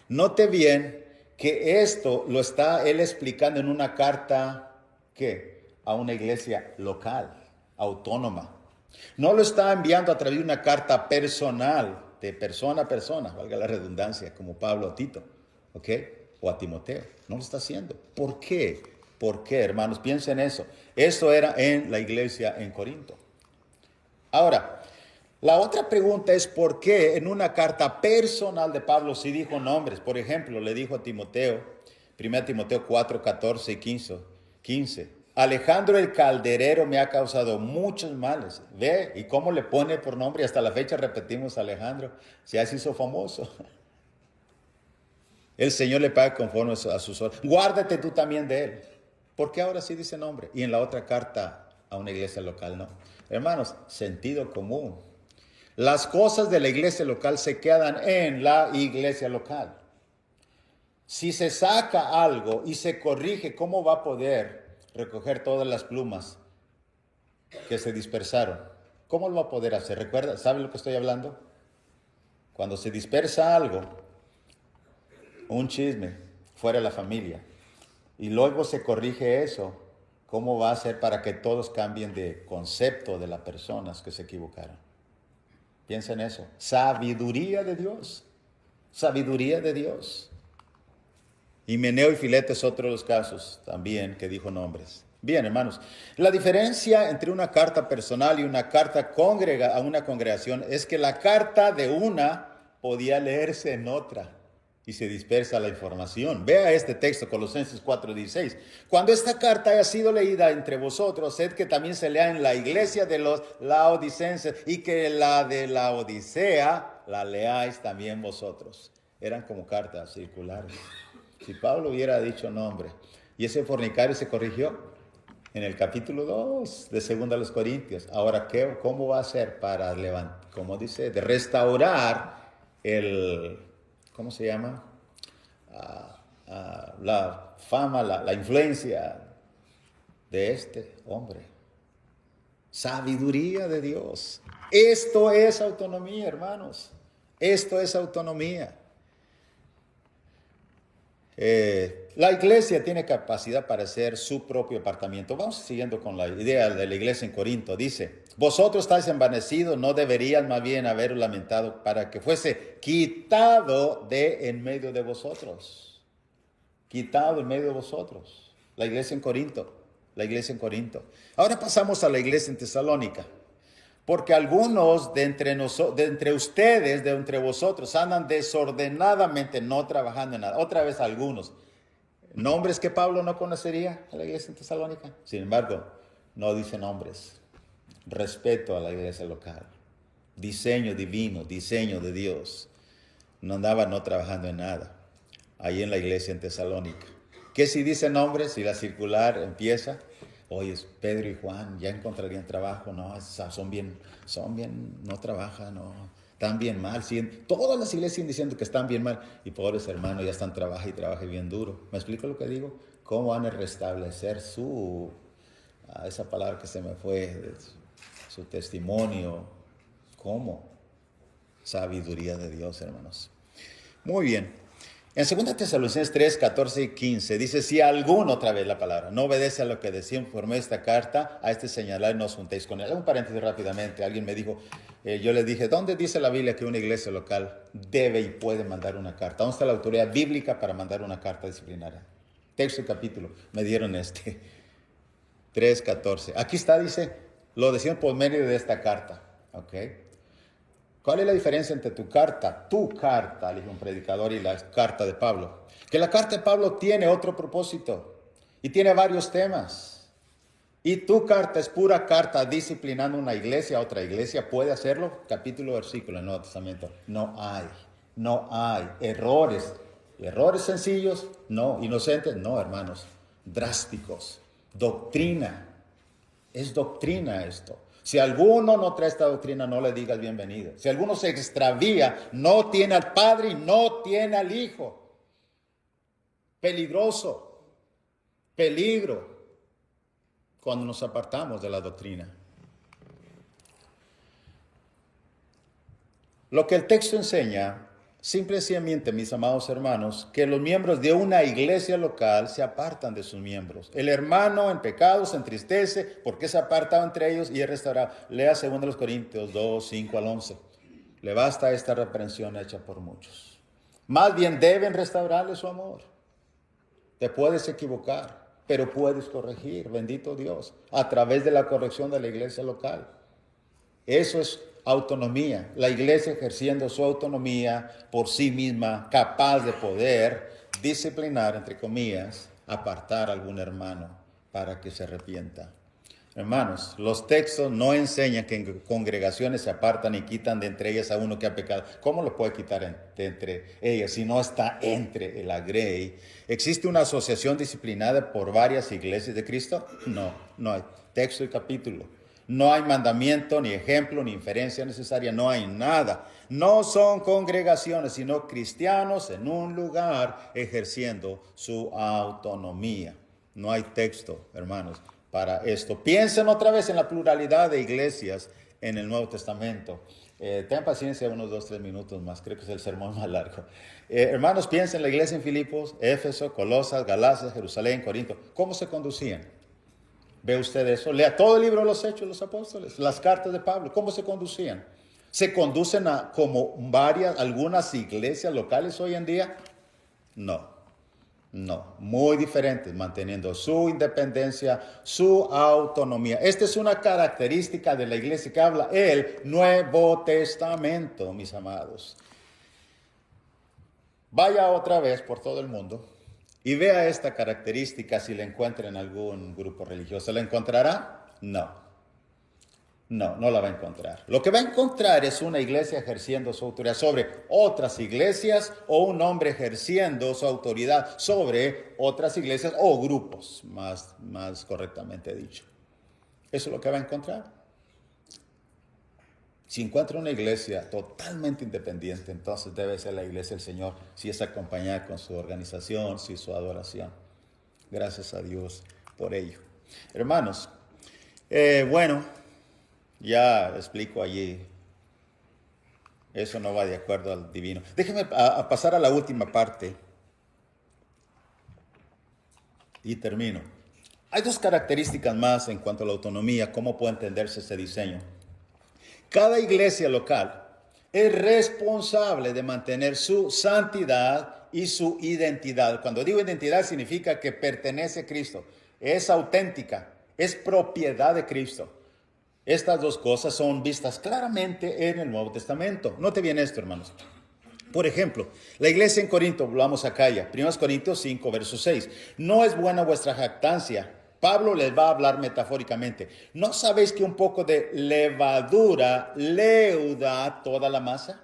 Note bien que esto lo está él explicando en una carta, ¿qué? A una iglesia local, autónoma. No lo está enviando a través de una carta personal, de persona a persona, valga la redundancia, como Pablo a Tito, ¿ok? O a Timoteo. No lo está haciendo. ¿Por qué? ¿Por qué, hermanos? Piensen en eso. Esto era en la iglesia en Corinto. Ahora, la otra pregunta es por qué en una carta personal de Pablo sí dijo nombres. Por ejemplo, le dijo a Timoteo, 1 Timoteo 4, 14 y 15. Alejandro el calderero me ha causado muchos males. Ve, y cómo le pone por nombre. Hasta la fecha repetimos Alejandro. Ya se hizo famoso. El Señor le paga conforme a sus obras. Guárdate tú también de él. ¿Por qué ahora sí dice nombre? Y en la otra carta a una iglesia local no. Hermanos, sentido común. Las cosas de la iglesia local se quedan en la iglesia local. Si se saca algo y se corrige, ¿cómo va a poder recoger todas las plumas que se dispersaron? ¿Cómo lo va a poder hacer? ¿Recuerda? ¿Sabe lo que estoy hablando? Cuando se dispersa algo, un chisme fuera de la familia, y luego se corrige eso, ¿cómo va a ser para que todos cambien de concepto de las personas que se equivocaron? Piensa en eso. Sabiduría de Dios. Sabiduría de Dios. Himeneo y Fileto es otro de los casos también que dijo nombres. Bien, hermanos. La diferencia entre una carta personal y una carta a una congregación es que la carta de una podía leerse en otra y se dispersa la información. Vea este texto, Colosenses 4:16. Cuando esta carta haya sido leída entre vosotros, sed que también se lea en la iglesia de los laodicenses y que la de la Odisea la leáis también vosotros. Eran como cartas circulares. Si Pablo hubiera dicho nombre y ese fornicario se corrigió en el capítulo 2 de 2 a los Corintios. Ahora, ¿cómo va a hacer para levantar, como dice, de restaurar ¿cómo se llama? La fama, la influencia de este hombre. Sabiduría de Dios. Esto es autonomía, hermanos. Esto es autonomía. La iglesia tiene capacidad para hacer su propio apartamiento. Vamos siguiendo con la idea de la iglesia en Corinto. Dice, vosotros estáis envanecidos, no deberían más bien haber lamentado para que fuese quitado de en medio de vosotros. Quitado en medio de vosotros. La iglesia en Corinto. La iglesia en Corinto. Ahora pasamos a la iglesia en Tesalónica. Porque algunos de entre ustedes, de entre vosotros, andan desordenadamente, no trabajando en nada. Otra vez algunos. Nombres que Pablo no conocería a la iglesia en Tesalónica. Sin embargo, no dice nombres. Respeto a la iglesia local. Diseño divino, diseño de Dios. No andaban no trabajando en nada. Ahí en la iglesia en Tesalónica. ¿Qué si dice nombres? Si la circular empieza. Oye, Pedro y Juan ya encontrarían trabajo, no, son bien, no trabajan, no, están bien mal. Siguen, todas las iglesias siguen diciendo que están bien mal y pobres hermanos ya están trabajando bien duro. ¿Me explico lo que digo? ¿Cómo van a restablecer esa palabra que se me fue, su testimonio? ¿Cómo? Sabiduría de Dios, hermanos. Muy bien. En 2 Tesalonicenses 3, 14 y 15 dice, si alguno, otra vez la palabra, no obedece a lo que decía por medio de esta carta, a este señalar no os juntéis con él. Un paréntesis rápidamente, alguien me dijo, yo le dije, ¿dónde dice la Biblia que una iglesia local debe y puede mandar una carta? ¿Dónde está la autoridad bíblica para mandar una carta disciplinaria? Texto y capítulo, me dieron 3, 14. Aquí está, dice, lo decían por medio de esta carta, ¿ok? ¿Cuál es la diferencia entre tu carta, dijo un predicador, y la carta de Pablo? Que la carta de Pablo tiene otro propósito y tiene varios temas. Y tu carta es pura carta disciplinando una iglesia a otra iglesia. ¿Puede hacerlo? Capítulo, versículo en el Nuevo Testamento. No hay. Errores sencillos, no. Inocentes, no, hermanos. Drásticos. Doctrina. Es doctrina esto. Si alguno no trae esta doctrina, no le digas bienvenido. Si alguno se extravía, no tiene al Padre y no tiene al Hijo. Peligroso. Peligro. Cuando nos apartamos de la doctrina. Lo que el texto enseña, simplemente, mis amados hermanos, que los miembros de una iglesia local se apartan de sus miembros. El hermano en pecado se entristece porque se ha apartado entre ellos y es restaurado. Lea 2 Corintios 2, 5 al 11. Le basta esta reprensión hecha por muchos. Más bien deben restaurarle su amor. Te puedes equivocar, pero puedes corregir, bendito Dios, a través de la corrección de la iglesia local. Eso es autonomía, la iglesia ejerciendo su autonomía por sí misma, capaz de poder disciplinar, entre comillas, apartar a algún hermano para que se arrepienta. Hermanos, los textos no enseñan que en congregaciones se apartan y quitan de entre ellas a uno que ha pecado. ¿Cómo lo puede quitar de entre ellas si no está entre la grey? ¿Existe una asociación disciplinada por varias iglesias de Cristo? No hay texto y capítulo. No hay mandamiento, ni ejemplo, ni inferencia necesaria, no hay nada. No son congregaciones, sino cristianos en un lugar ejerciendo su autonomía. No hay texto, hermanos, para esto. Piensen otra vez en la pluralidad de iglesias en el Nuevo Testamento. Ten paciencia unos 2, 3 minutos más, creo que es el sermón más largo. Hermanos, piensen en la iglesia en Filipos, Éfeso, Colosas, Galacia, Jerusalén, Corinto. ¿Cómo se conducían? ¿Ve usted eso? Lea todo el libro de los Hechos de los Apóstoles, las cartas de Pablo. ¿Cómo se conducían? ¿Se conducen como algunas iglesias locales hoy en día? No, muy diferentes, manteniendo su independencia, su autonomía. Esta es una característica de la iglesia que habla el Nuevo Testamento, mis amados. Vaya otra vez por todo el mundo y vea esta característica si la encuentra en algún grupo religioso. ¿La encontrará? No la va a encontrar. Lo que va a encontrar es una iglesia ejerciendo su autoridad sobre otras iglesias o un hombre ejerciendo su autoridad sobre otras iglesias o grupos, más correctamente dicho. Eso es lo que va a encontrar. Si encuentra una iglesia totalmente independiente, entonces debe ser la iglesia del Señor, si es acompañada con su organización, si su adoración. Gracias a Dios por ello. Hermanos, bueno, ya explico allí. Eso no va de acuerdo al divino. Déjenme pasar a la última parte. Y termino. Hay dos características más en cuanto a la autonomía, cómo puede entenderse este diseño. Cada iglesia local es responsable de mantener su santidad y su identidad. Cuando digo identidad significa que pertenece a Cristo, es auténtica, es propiedad de Cristo. Estas dos cosas son vistas claramente en el Nuevo Testamento. Note bien esto, hermanos. Por ejemplo, la iglesia en Corinto, volvamos a Acaya, 1 Corintios 5, verso 6. No es buena vuestra jactancia. Pablo les va a hablar metafóricamente. ¿No sabéis que un poco de levadura leuda toda la masa?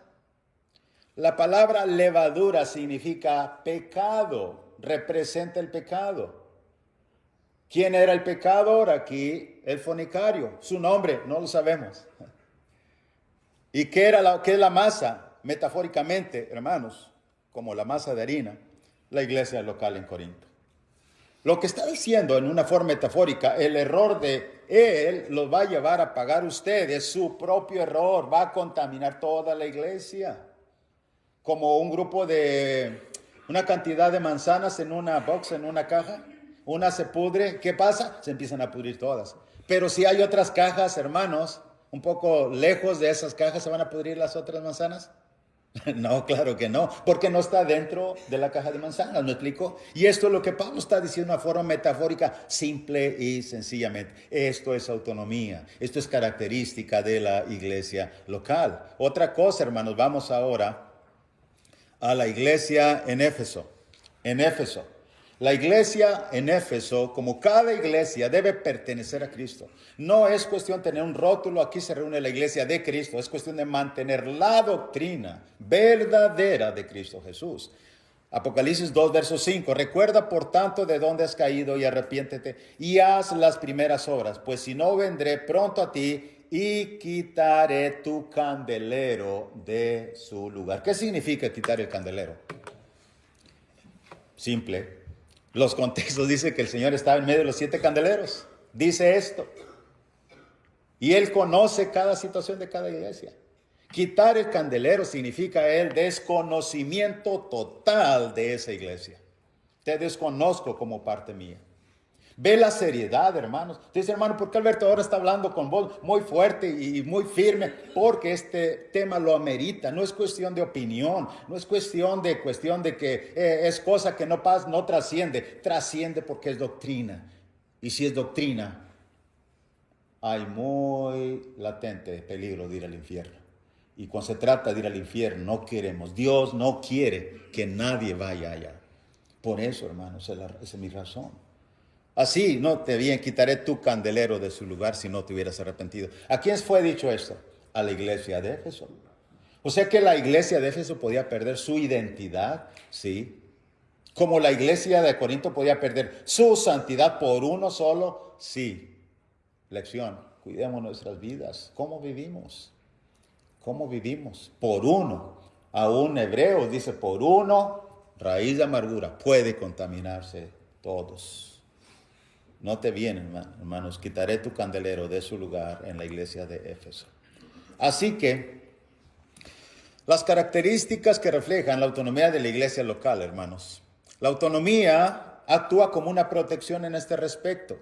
La palabra levadura significa pecado, representa el pecado. ¿Quién era el pecador aquí? El fornicario. Su nombre, no lo sabemos. ¿Y qué es la masa? Metafóricamente, hermanos, como la masa de harina, la iglesia local en Corinto. Lo que está diciendo en una forma metafórica, el error de él los va a llevar a pagar ustedes su propio error, va a contaminar toda la iglesia. Como un grupo de una cantidad de manzanas en una box, en una caja, una se pudre, ¿qué pasa? Se empiezan a pudrir todas. Pero si hay otras cajas, hermanos, un poco lejos de esas cajas, ¿se van a pudrir las otras manzanas? No, claro que no, porque no está dentro de la caja de manzanas, ¿me explico? Y esto es lo que Pablo está diciendo de una forma metafórica, simple y sencillamente. Esto es autonomía, esto es característica de la iglesia local. Otra cosa, hermanos, vamos ahora a la iglesia en Éfeso. En Éfeso. La iglesia en Éfeso, como cada iglesia, debe pertenecer a Cristo. No es cuestión de tener un rótulo, aquí se reúne la iglesia de Cristo. Es cuestión de mantener la doctrina verdadera de Cristo Jesús. Apocalipsis 2, verso 5. Recuerda, por tanto, de dónde has caído y arrepiéntete y haz las primeras obras. Pues si no, vendré pronto a ti y quitaré tu candelero de su lugar. ¿Qué significa quitar el candelero? Simple. Los contextos dicen que el Señor estaba en medio de los 7 candeleros. Dice esto. Y Él conoce cada situación de cada iglesia. Quitar el candelero significa el desconocimiento total de esa iglesia. Te desconozco como parte mía. Ve la seriedad, hermanos. Dice, hermano, ¿por qué Alberto ahora está hablando con voz muy fuerte y muy firme? Porque este tema lo amerita. No es cuestión de opinión, no es cuestión de que es cosa que no pasa, no trasciende. Trasciende porque es doctrina. Y si es doctrina, hay muy latente peligro de ir al infierno. Y cuando se trata de ir al infierno, no queremos. Dios no quiere que nadie vaya allá. Por eso, hermanos, esa es mi razón. Así, no te bien, quitaré tu candelero de su lugar si no te hubieras arrepentido. ¿A quién fue dicho esto? A la iglesia de Éfeso. O sea que la iglesia de Éfeso podía perder su identidad, sí. Como la iglesia de Corinto podía perder su santidad por uno solo, sí. Lección, cuidemos nuestras vidas. ¿Cómo vivimos? ¿Cómo vivimos? Por uno. Aún Hebreos dice, por uno, raíz de amargura, puede contaminarse todos. Note bien, hermanos, quitaré tu candelero de su lugar en la iglesia de Éfeso. Así que, las características que reflejan la autonomía de la iglesia local, hermanos. La autonomía actúa como una protección en este respecto.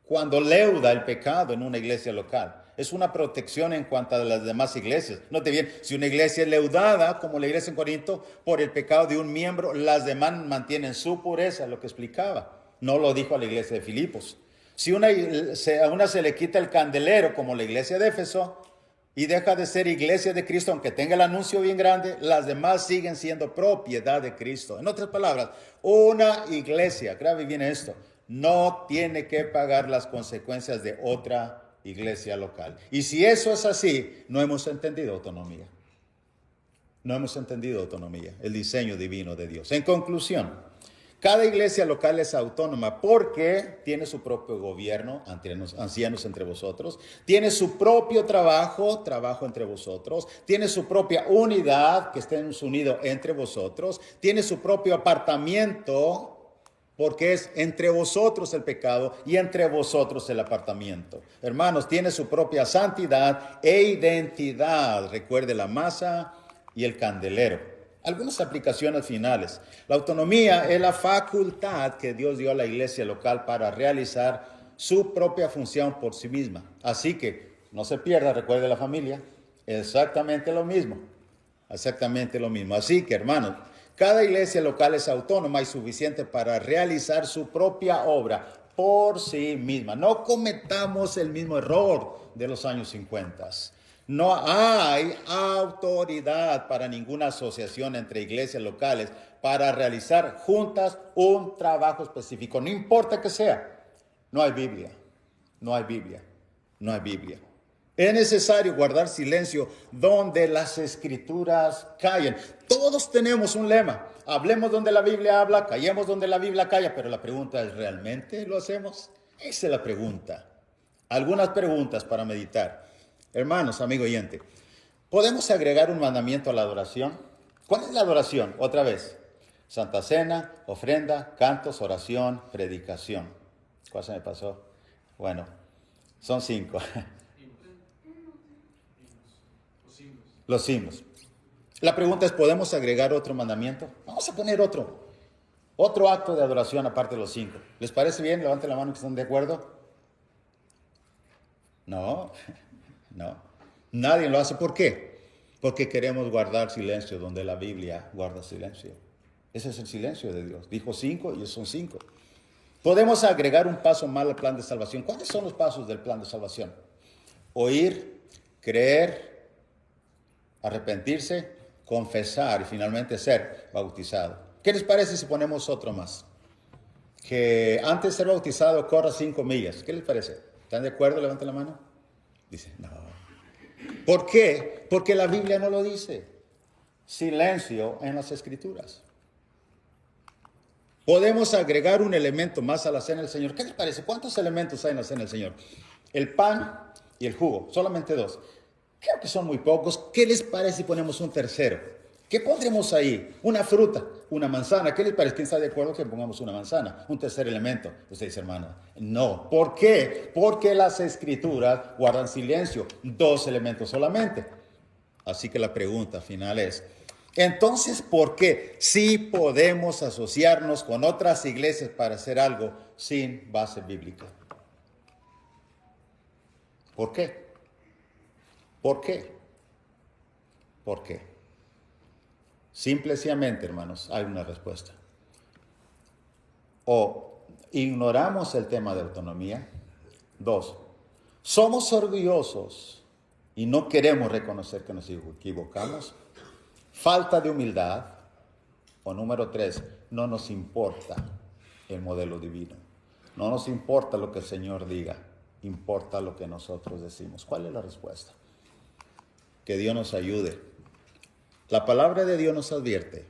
Cuando leuda el pecado en una iglesia local, es una protección en cuanto a las demás iglesias. Note bien, si una iglesia es leudada, como la iglesia en Corinto, por el pecado de un miembro, las demás mantienen su pureza, lo que explicaba. No lo dijo a la iglesia de Filipos. Si a una se le quita el candelero, como la iglesia de Éfeso, y deja de ser iglesia de Cristo, aunque tenga el anuncio bien grande, las demás siguen siendo propiedad de Cristo. En otras palabras, una iglesia, grave bien esto, no tiene que pagar las consecuencias de otra iglesia local. Y si eso es así, no hemos entendido autonomía. No hemos entendido autonomía, el diseño divino de Dios. En conclusión, cada iglesia local es autónoma porque tiene su propio gobierno, ancianos entre vosotros, tiene su propio trabajo entre vosotros, tiene su propia unidad, que estén unidos entre vosotros, tiene su propio apartamiento, porque es entre vosotros el pecado y entre vosotros el apartamiento. Hermanos, tiene su propia santidad e identidad. Recuerde la masa y el candelero. Algunas aplicaciones finales. La autonomía es la facultad que Dios dio a la iglesia local para realizar su propia función por sí misma. Así que no se pierda, recuerde la familia, exactamente lo mismo. Exactamente lo mismo. Así que, hermanos, cada iglesia local es autónoma y suficiente para realizar su propia obra por sí misma. No cometamos el mismo error de los años 50. No hay autoridad para ninguna asociación entre iglesias locales para realizar juntas un trabajo específico, no importa que sea. No hay Biblia, no hay Biblia, no hay Biblia. Es necesario guardar silencio donde las escrituras callen. Todos tenemos un lema. Hablemos donde la Biblia habla, callemos donde la Biblia calla. Pero la pregunta es, ¿realmente lo hacemos? Esa es la pregunta. Algunas preguntas para meditar. Hermanos, amigo oyente, ¿podemos agregar un mandamiento a la adoración? ¿Cuál es la adoración? Otra vez. Santa Cena, ofrenda, cantos, oración, predicación. ¿Cuál se me pasó? Bueno, son 5. Los himnos. La pregunta es, ¿podemos agregar otro mandamiento? Vamos a poner otro acto de adoración aparte de los 5. ¿Les parece bien? Levanten la mano que están de acuerdo. No, no. Nadie lo hace. ¿Por qué? Porque queremos guardar silencio donde la Biblia guarda silencio. Ese es el silencio de Dios. Dijo 5 y son 5. Podemos agregar un paso más al plan de salvación. ¿Cuáles son los pasos del plan de salvación? Oír, creer, arrepentirse, confesar y finalmente ser bautizado. ¿Qué les parece si ponemos otro más? Que antes de ser bautizado corra 5 millas. ¿Qué les parece? ¿Están de acuerdo? Levanten la mano. Dice, no. ¿Por qué? Porque la Biblia no lo dice. Silencio en las Escrituras. Podemos agregar un elemento más a la cena del Señor. ¿Qué les parece? ¿Cuántos elementos hay en la cena del Señor? El pan y el jugo, solamente 2. Creo que son muy pocos. ¿Qué les parece si ponemos un tercero? ¿Qué pondremos ahí? Una fruta, una manzana. ¿Qué les parece? ¿Quién está de acuerdo que pongamos una manzana? Un tercer elemento. Usted dice, hermano, no. ¿Por qué? Porque las Escrituras guardan silencio. 2 elementos solamente. Así que la pregunta final es, entonces, ¿por qué sí podemos asociarnos con otras iglesias para hacer algo sin base bíblica? ¿Por qué? ¿Por qué? ¿Por qué? Simple y sencillamente, hermanos, hay una respuesta. O ignoramos el tema de autonomía. 2, somos orgullosos y no queremos reconocer que nos equivocamos. Falta de humildad. O número 3, no nos importa el modelo divino. No nos importa lo que el Señor diga, importa lo que nosotros decimos. ¿Cuál es la respuesta? Que Dios nos ayude. La palabra de Dios nos advierte.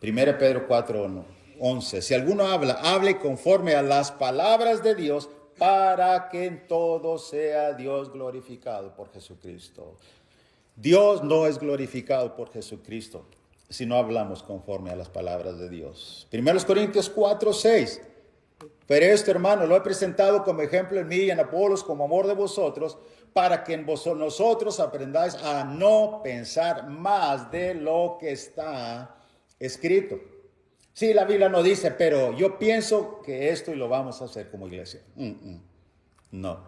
1 Pedro 4:11. Si alguno habla, hable conforme a las palabras de Dios para que en todo sea Dios glorificado por Jesucristo. Dios no es glorificado por Jesucristo si no hablamos conforme a las palabras de Dios. 1 Corintios 4:6. Pero esto, hermano, lo he presentado como ejemplo en mí y en Apolos como amor de vosotros, para que en nosotros aprendáis a no pensar más de lo que está escrito. Sí, la Biblia no dice, pero yo pienso que esto y lo vamos a hacer como iglesia. No.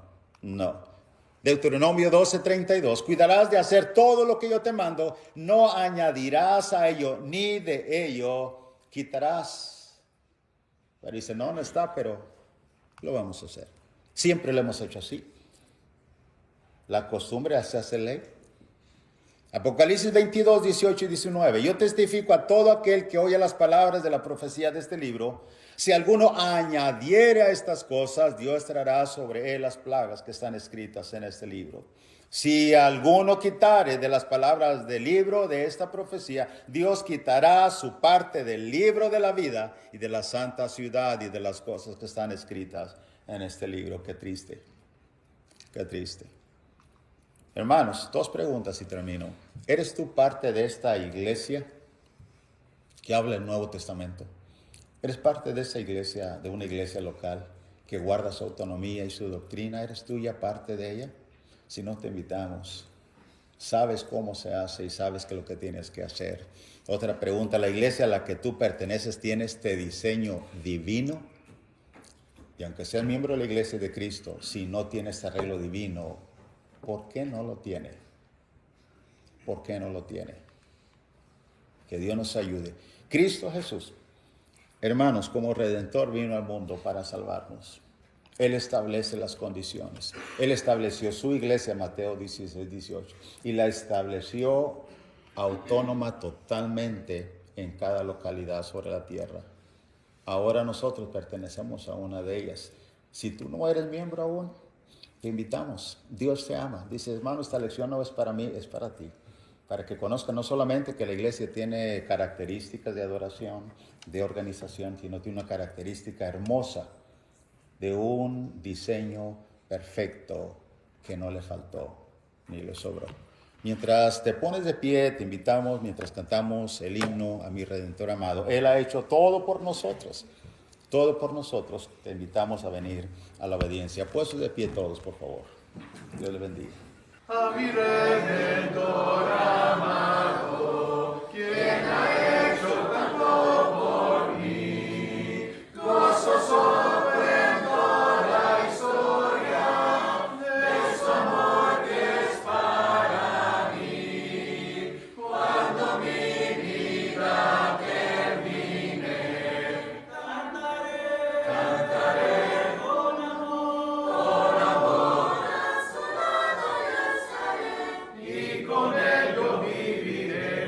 Deuteronomio 12:32, cuidarás de hacer todo lo que yo te mando, no añadirás a ello, ni de ello quitarás. Pero dice, no está, pero lo vamos a hacer. Siempre lo hemos hecho así. La costumbre se hace ley. Apocalipsis 22, 18 y 19. Yo testifico a todo aquel que oye las palabras de la profecía de este libro. Si alguno añadiere a estas cosas, Dios traerá sobre él las plagas que están escritas en este libro. Si alguno quitare de las palabras del libro de esta profecía, Dios quitará su parte del libro de la vida y de la santa ciudad y de las cosas que están escritas en este libro. Qué triste. Qué triste. Hermanos, 2 preguntas y termino. ¿Eres tú parte de esta iglesia que habla el Nuevo Testamento? ¿Eres parte de esa iglesia, de una iglesia local que guarda su autonomía y su doctrina? ¿Eres tú ya parte de ella? Si no, te invitamos Sabes cómo se hace y sabes que lo que tienes que hacer. Otra pregunta, ¿la iglesia a la que tú perteneces tiene este diseño divino? Y aunque seas miembro de la iglesia de Cristo, si no tiene este arreglo divino, ¿por qué no lo tiene? ¿Por qué no lo tiene? Que Dios nos ayude. Cristo Jesús, hermanos, como Redentor vino al mundo para salvarnos. Él establece las condiciones. Él estableció su iglesia, Mateo 16, 18, y la estableció autónoma totalmente en cada localidad sobre la tierra. Ahora nosotros pertenecemos a una de ellas. Si tú no eres miembro aún, te invitamos. Dios te ama. Dice, hermano, esta lección no es para mí, es para ti. Para que conozcan no solamente que la iglesia tiene características de adoración, de organización, sino tiene una característica hermosa de un diseño perfecto que no le faltó ni le sobró. Mientras te pones de pie, te invitamos, mientras cantamos el himno a mi Redentor amado. Él ha hecho todo por nosotros. Todo por nosotros. Te invitamos a venir a la obediencia. Puestos de pie todos, por favor. Dios les bendiga. A mi Redentor amado, quien ha hecho tanto por mí, gozoso en toda historia de su amor que es para mí. Cuando mi vida termine, cantaré con amor, y con él yo viviré.